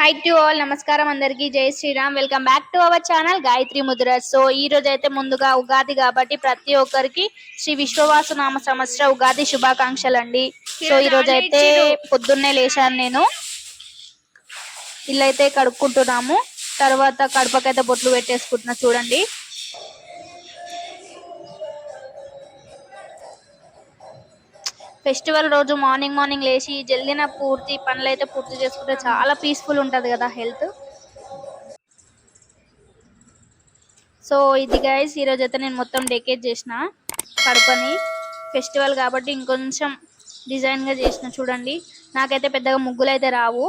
High to all నమస్కారం అందరికి జై Shriram welcome back to our channel Gayatri Mudra. So ఈ రోజు అయితే ముందుగా ఉగాది కాబట్టి ప్రతి ఒక్కరికి శ్రీ విశ్వవాసు నామ సంవత్సర ఉగాది శుభాకాంక్షలు అండి. సో ఈ రోజు అయితే పొద్దున్నే లేచాను నేను. ఇల్లు అయితే కడుక్కుంటున్నాము, తర్వాత కడపకైతే బొట్లు పెట్టేసుకుంటున్నా చూడండి. ఫెస్టివల్ రోజు మార్నింగ్ లేచి జల్దిన పూర్తి పనులు అయితే పూర్తి చేసుకుంటే చాలా పీస్ఫుల్ ఉంటది కదా హెల్త్. సో ఇది గైస్ ఈ రోజు అయితే నేను మొత్తం డెకేట్ చేసిన కడపని. ఫెస్టివల్ కాబట్టి ఇంకొంచెం డిజైన్ గా చేసిన చూడండి. నాకైతే పెద్దగా ముగ్గులు అయితే రావు.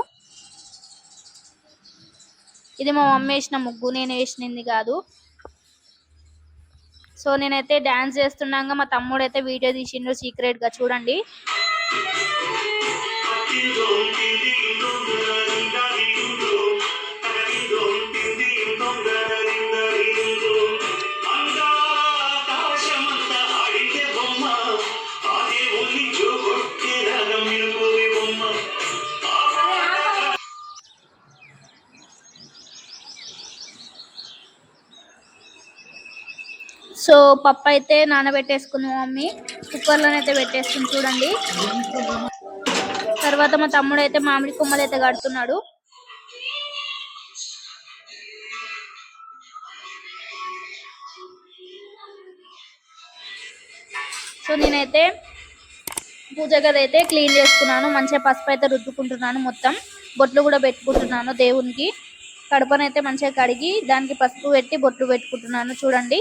ఇది మా మమ్మీ వేసిన ముగ్గు, నేను వేసినది కాదు. సో నేనైతే డాన్స్ చేస్తుండగా మా తమ్ముడు అయితే వీడియో తీసిండు సీక్రెట్ గా చూడండి. సో పప్పు అయితే నానబెట్టేసుకుంది మమ్మీ, కుక్కర్లోనైతే పెట్టేసుకుని చూడండి. తర్వాత మా తమ్ముడు అయితే మామిడి కొమ్మలు అయితే కడుతున్నాడు. సో నేనైతే పూజ గది అయితే క్లీన్ చేసుకున్నాను, మంచిగా పసుపు అయితే రుద్దుకుంటున్నాను, మొత్తం బొట్లు కూడా పెట్టుకుంటున్నాను దేవునికి. కడపనైతే మంచిగా కడిగి దానికి పసుపు పెట్టి బొట్లు పెట్టుకుంటున్నాను చూడండి.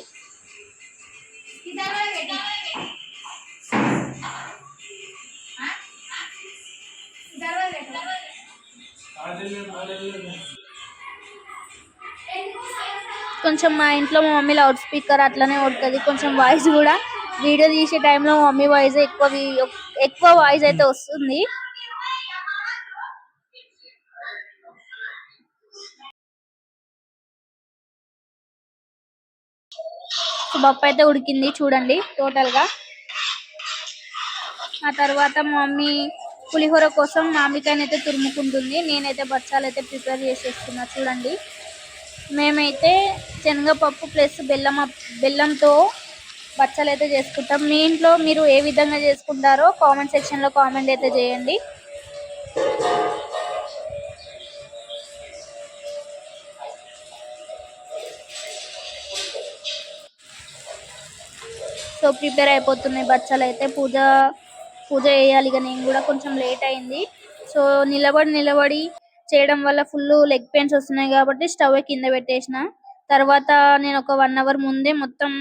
కొంచెం మా ఇంట్లో మా మమ్మీ లౌడ్ స్పీకర్ అట్లనే ఉంటుంది, కొంచెం వాయిస్ కూడా వీడియో తీసే టైంలో మా మమ్మీ వాయిస్ ఎక్కువ వాయిస్ అయితే వస్తుంది. పప్పు అయితే ఉడికింది చూడండి టోటల్ గా. ఆ తర్వాత మా మమ్మీ పులిహోర కోసం మామిడికాయని అయితే తురుముకుంటుంది, నేనైతే బచ్చాలు అయితే ప్రిపేర్ చేసేస్తున్నా చూడండి. మేమైతే శనగపప్పు ప్లస్ బెల్లంతో బచ్చాలు అయితే చేసుకుంటాం. మీ ఇంట్లో మీరు ఏ విధంగా చేసుకుంటారో కామెంట్ సెక్షన్ లో కామెంట్ అయితే చేయండి. సో ప్రిపేర్ అయిపోతున్నాయి బచ్చాలు అయితే. పూజ చేయాలి ఇక, నేను కూడా కొంచెం లేట్ అయింది. సో నిలబడి చేయడం వల్ల ఫుల్ లెగ్ పెయిన్స్ వస్తున్నాయి కాబట్టి స్టవ్ కింద పెట్టేసిన. తర్వాత నేను ఒక 1 అవర్ ముందే మొత్తం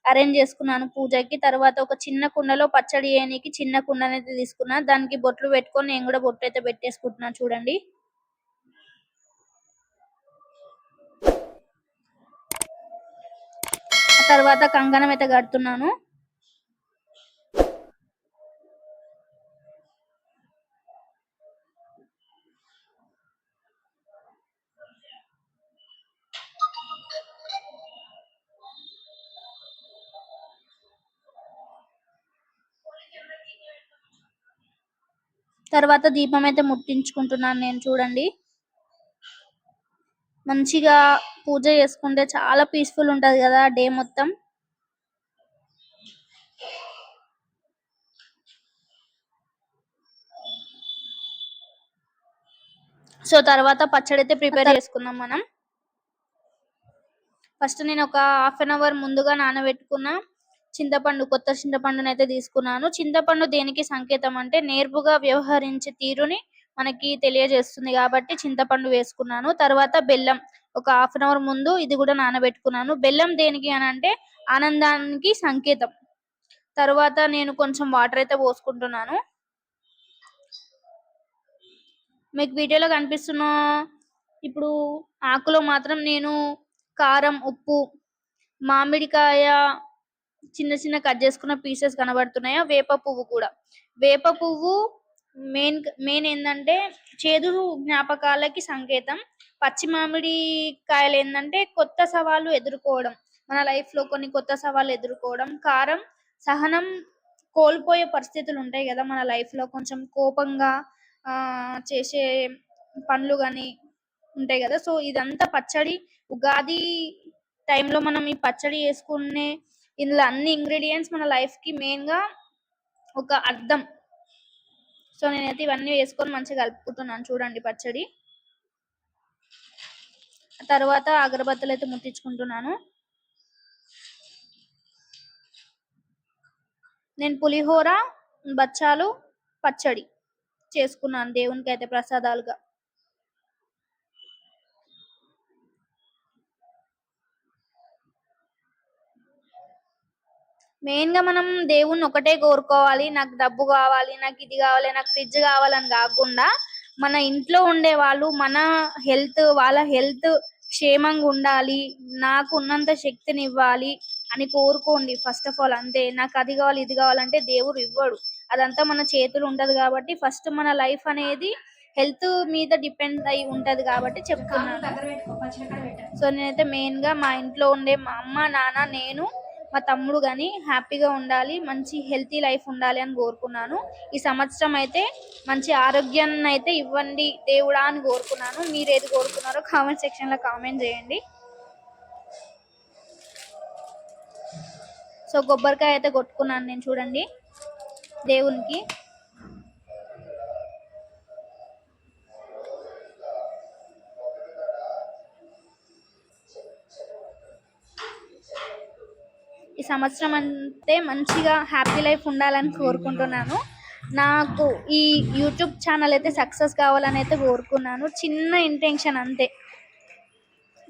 అరేంజ్ చేసుకున్నాను పూజకి. తర్వాత ఒక చిన్న కుండలో పచ్చడి చేయడానికి చిన్న కుండనైతే తీసుకున్నా, దానికి బొట్లు పెట్టుకొని నేను కూడా బొట్లు అయితే పెట్టేసుకుంటున్నాను చూడండి. తర్వాత కంకణం అయితే కడుతున్నాను. తర్వాత దీపం అయితే ముట్టించుకుంటున్నాను నేను చూడండి. మంచిగా పూజ చేసుకుంటే చాలా పీస్ఫుల్ ఉంటది కదా డే మొత్తం. సో తర్వాత పచ్చడి అయితే ప్రిపేర్ చేసుకుందాం మనం. ఫస్ట్ నేను ఒక 1/2 అవర్ ముందుగా నానబెట్టుకున్న చింతపండు, కొత్త చింతపండుని అయితే తీసుకున్నాను. చింతపండు దేనికి సంకేతం అంటే నేర్పుగా వ్యవహరించే తీరుని మనకి తెలియజేస్తుంది కాబట్టి చింతపండు వేసుకున్నాను. తర్వాత బెల్లం ఒక 1/2 అవర్ ముందు ఇది కూడా నానబెట్టుకున్నాను. బెల్లం దేనికి అని అంటే ఆనందానికి సంకేతం. తర్వాత నేను కొంచెం వాటర్ అయితే పోసుకుంటున్నాను. మీకు వీడియోలో కనిపిస్తున్న ఇప్పుడు ఆకులో మాత్రం నేను కారం, ఉప్పు, మామిడికాయ చిన్న కట్ చేసుకున్న పీసెస్ కనబడుతున్నాయా, వేప పువ్వు కూడా. వేప పువ్వు మెయిన్ ఏంటంటే చేదు జ్ఞాపకాలకి సంకేతం. పచ్చి మామిడి కాయలు ఏంటంటే కొత్త సవాళ్ళు ఎదుర్కోవడం, మన లైఫ్ లో కొన్ని కొత్త సవాళ్ళు ఎదుర్కోవడం. కారం సహనం కోల్పోయే పరిస్థితులు ఉంటాయి కదా మన లైఫ్ లో, కొంచెం కోపంగా చేసే పనులు గాని ఉంటాయి కదా. సో ఇదంతా పచ్చడి ఉగాది టైంలో మనం ఈ పచ్చడి చేసుకునే ఇందులో అన్ని ఇంగ్రీడియంట్స్ మన లైఫ్ కి మెయిన్ గా ఒక అర్థం. సో నేనైతే ఇవన్నీ వేసుకొని మంచిగా కలుపుకుంటున్నాను చూడండి పచ్చడి. తర్వాత అగరబత్తులు అయితే ముట్టించుకుంటున్నాను. నేను పులిహోర, బచ్చాలు, పచ్చడి చేసుకున్నాను దేవునికి అయితే ప్రసాదాలుగా. మెయిన్ గా మనం దేవుణ్ణి ఒకటే కోరుకోవాలి, నాకు డబ్బు కావాలి, నాకు ఇది కావాలి, నాకు ఫ్రిడ్జ్ కావాలని కాకుండా మన ఇంట్లో ఉండే వాళ్ళు మన హెల్త్, వాళ్ళ హెల్త్ క్షేమంగా ఉండాలి, నాకు ఉన్నంత శక్తిని ఇవ్వాలి అని కోరుకోండి ఫస్ట్ ఆఫ్ ఆల్. అంతే. నాకు అది కావాలి ఇది కావాలంటే దేవుడు ఇవ్వడు, అదంతా మన చేతులు ఉంటది కాబట్టి ఫస్ట్ మన లైఫ్ అనేది హెల్త్ మీద డిపెండ్ అయి ఉంటది కాబట్టి చెప్తున్నాను. సో నేనైతే మెయిన్ గా మా ఇంట్లో ఉండే మా అమ్మ నాన్న నేను మా తమ్ముడు గాని హ్యాపీగా ఉండాలి, మంచి హెల్తీ లైఫ్ ఉండాలి అని కోరుకున్నాను. ఈ సంవత్సరం అయితే మంచి ఆరోగ్యాన్ని అయితే ఇవ్వండి దేవుడా అని కోరుకున్నాను. మీరు ఏది కోరుకున్నారో కామెంట్ సెక్షన్ లో కామెంట్ చేయండి. సో కొబ్బరికాయ అయితే కొట్టుకున్నాను నేను చూడండి దేవునికి. ఈ సంవత్సరం అంతే మంచిగా హ్యాపీ లైఫ్ ఉండాలని కోరుకుంటున్నాను. నాకు ఈ యూట్యూబ్ ఛానల్ అయితే సక్సెస్ కావాలని అయితే కోరుకున్నాను. చిన్న ఇంటెన్షన్ అంతే,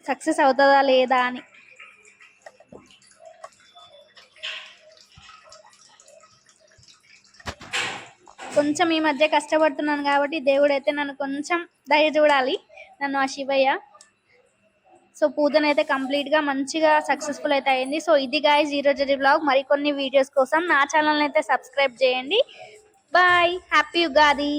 సక్సెస్ అవుతుందా లేదా అని. కొంచెం ఈ మధ్య కష్టపడుతున్నాను కాబట్టి దేవుడు అయితే నన్ను కొంచెం దయ చూడాలి, నన్ను ఆ శివయ్య. సో పూజన అయితే కంప్లీట్ గా మంచిగా సక్సెస్ఫుల్ అయితే అయింది. సో ఇది గైస్ ఈ రోజు బ్లాగ్. మరికొన్ని వీడియోస్ కోసం నా ఛానల్ అయితే సబ్స్క్రైబ్ చేయండి. Bye, happy Ugadi.